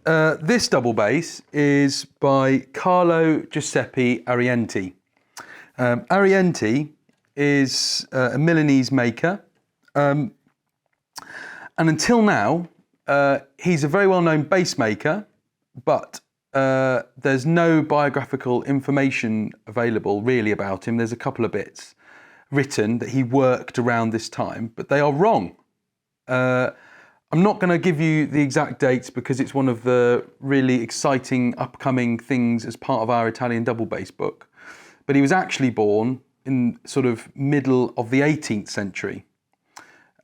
this double bass is by Carlo Giuseppe Arienti. Arienti is a Milanese maker, and until now, he's a very well-known bass maker, but there's no biographical information available really about him. There's a couple of bits written that he worked around this time, but they are wrong. I'm not going to give you the exact dates because it's one of the really exciting upcoming things as part of our Italian double bass book. But he was actually born in sort of middle of the 18th century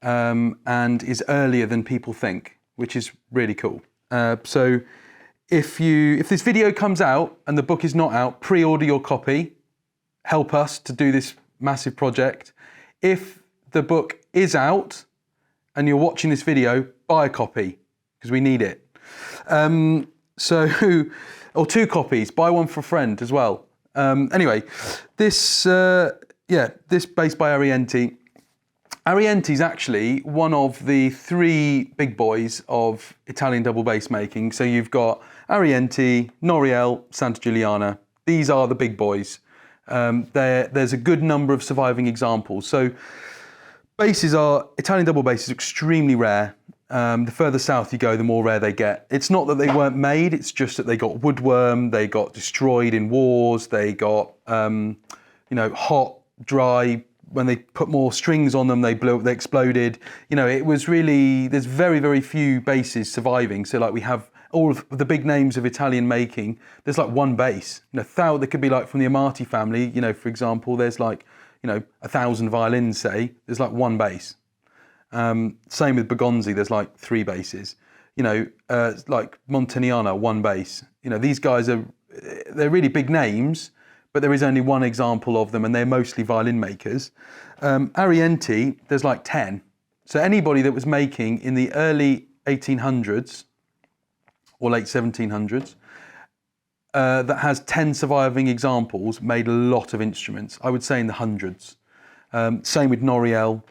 and is earlier than people think, which is really cool. So if this video comes out and the book is not out, pre-order your copy. Help us to do this massive project. If the book is out and you're watching this video, buy a copy because we need it. Or 2 copies, buy one for a friend as well. Anyway, this bass by Arienti. Arienti is actually one of the 3 big boys of Italian double bass making. So you've got Arienti, Noriel, Santagiuliana. These are the big boys. There's a good number of surviving examples. So Italian double bass is extremely rare. The further south you go, the more rare they get. It's not that they weren't made, it's just that they got woodworm, they got destroyed in wars, they got hot, dry. When they put more strings on them, they exploded. It was really, there's very, very few basses surviving. So like we have all of the big names of Italian making, there's like one bass. There could be like from the Amati family, for example, there's like, 1,000 violins, say, there's like one bass. Same with Bergonzi, there's like 3 basses. Like Montagnana, one bass. These guys they're really big names, but there is only one example of them and they're mostly violin makers. Arienti, there's like 10. So anybody that was making in the early 1800s or late 1700s, that has 10 surviving examples, made a lot of instruments, I would say in the hundreds. Same with Noriel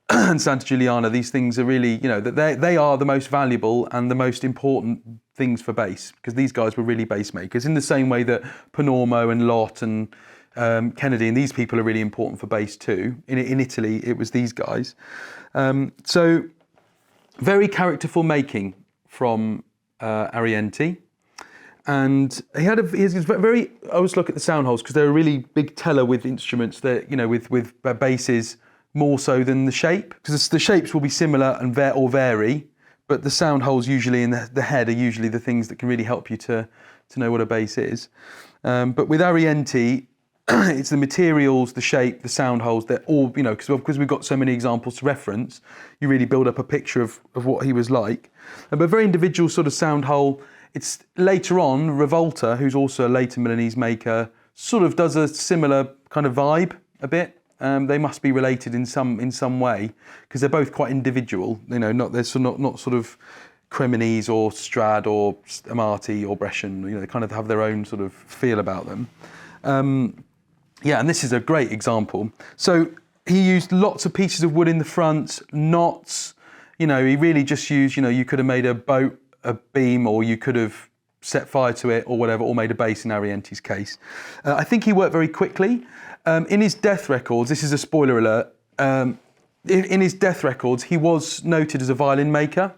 and Santagiuliana. These things are really, they are the most valuable and the most important things for bass, because these guys were really bass makers in the same way that Panormo and Lott and Kennedy and these people are really important for bass too. In Italy, it was these guys. So very characterful making from Arienti. And I always look at the sound holes because they're a really big teller with instruments that, with basses more so than the shape, because the shapes will be similar and vary, but the sound holes usually in the head are usually the things that can really help you to know what a bass is. But with Arienti, it's the materials, the shape, the sound holes, they're all, because we've got so many examples to reference, you really build up a picture of what he was like. But very individual sort of sound hole. It's later on, Rivolta, who's also a later Milanese maker, sort of does a similar kind of vibe a bit. They must be related in some way because they're both quite individual. They're not sort of Cremonese or Strad or Amati or Brescian. They kind of have their own sort of feel about them. And this is a great example. So he used lots of pieces of wood in the front, knots. He really just used. You could have made a boat, a beam, or you could have set fire to it or whatever, or made a bass in Arienti's case. I think he worked very quickly. In his death records, this is a spoiler alert, in his death records, he was noted as a violin maker.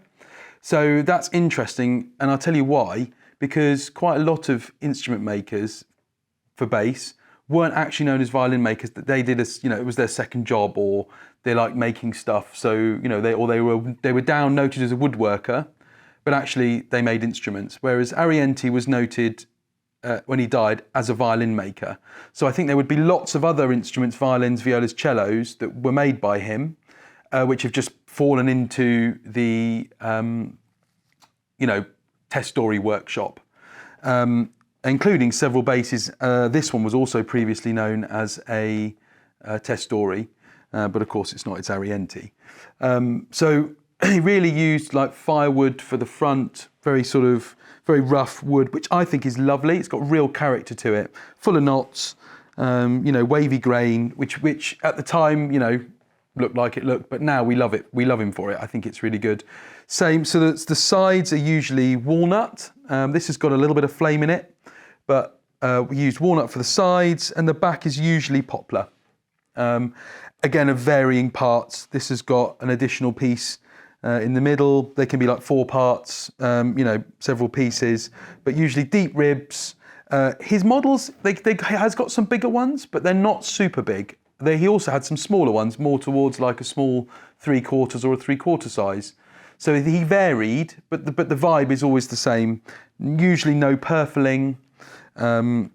So that's interesting, and I'll tell you why, because quite a lot of instrument makers for bass weren't actually known as violin makers, that they did it was their second job, or they like making stuff. So, they were down noted as a woodworker, but actually they made instruments. Whereas Arienti was noted when he died as a violin maker. So I think there would be lots of other instruments, violins, violas, cellos, that were made by him, which have just fallen into the, Testori workshop, including several basses. This one was also previously known as a Testori, but of course it's not, it's Arienti. So he really used like firewood for the front, very rough wood, which I think is lovely. It's got real character to it, full of knots, wavy grain, which at the time, looked like it looked, but now we love it. We love him for it. I think it's really good. Same, so the sides are usually walnut. This has got a little bit of flame in it, but we used walnut for the sides, and the back is usually poplar. Again, of varying parts. This has got an additional piece in the middle. They can be like 4 parts, several pieces, but usually deep ribs. His models, they has got some bigger ones, but they're not super big. He also had some smaller ones, more towards like a small 3/4 or a 3/4 size. So he varied, but the vibe is always the same. Usually no purfling, and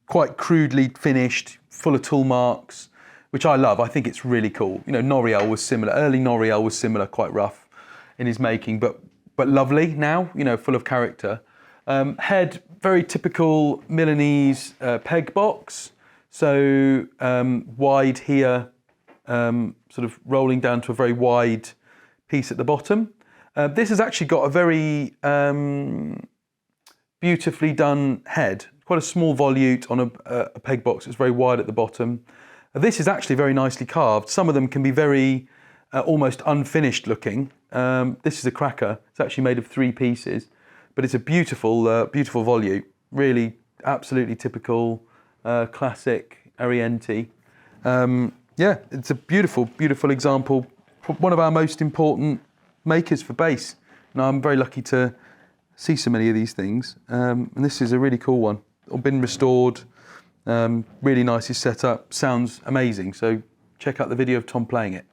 quite crudely finished, full of tool marks, which I love. I think it's really cool. Noriel was similar. Early Noriel was similar, quite rough in his making, but lovely now. Full of character. Head, very typical Milanese peg box. So wide here, sort of rolling down to a very wide piece at the bottom. This has actually got a very beautifully done head, quite a small volute on a peg box. It's very wide at the bottom. This is actually very nicely carved. Some of them can be very almost unfinished looking. This is a cracker. It's actually made of 3 pieces, but it's a beautiful, beautiful volute. Really, absolutely typical, classic Arienti. Yeah, it's a beautiful, beautiful example. One of our most important makers for bass. And I'm very lucky to see so many of these things. And this is a really cool one. Been restored, really nicely set up, sounds amazing. So check out the video of Tom playing it.